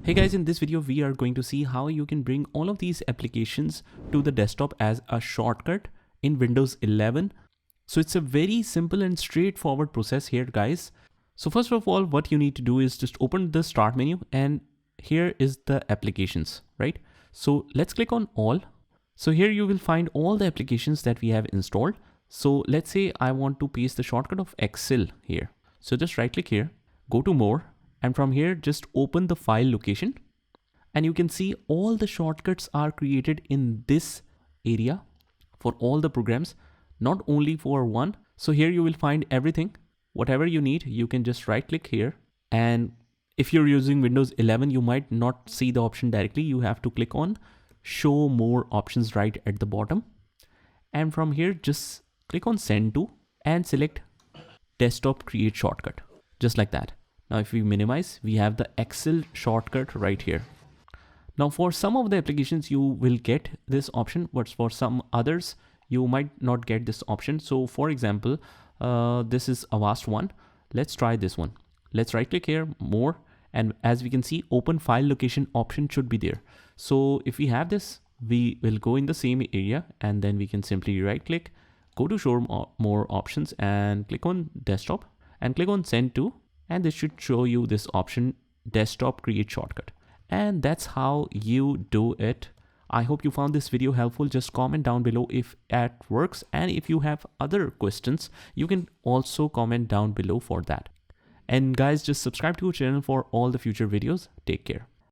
Hey guys, in this video we are going to see how you can bring all of these applications to the desktop as a shortcut in Windows 11. So it's a very simple and straightforward process here, guys. So first of all, what you need to do is just open the start menu, and here is the applications, right? So let's click on all. So here you will find all the applications that we have installed. So let's say I want to paste the shortcut of Excel here. So just right click here, go to more, and from here just open the file location, and you can see all the shortcuts are created in this area for all the programs, not only for one. So here you will find everything, whatever you need. You can just right click here, and if you're using Windows 11 you might not see the option directly. You have to click on show more options right at the bottom, and from here just click on send to and select desktop create shortcut, just like that. Now if we minimize, we have the Excel shortcut right here. Now for some of the applications you will get this option, but for some others you might not get this option. So for example, this is a vast one. Let's try this one. Let's right click here, more, and as we can see, open file location option should be there. So if we have this, we will go in the same area, and then we can simply right click, go to show more options, and click on desktop and click on send to, and this should show you this option, desktop create shortcut. And that's how you do it. I hope you found this video helpful. Just comment down below if it works, and if you have other questions you can also comment down below for that. And guys, just subscribe to our channel for all the future videos. Take care.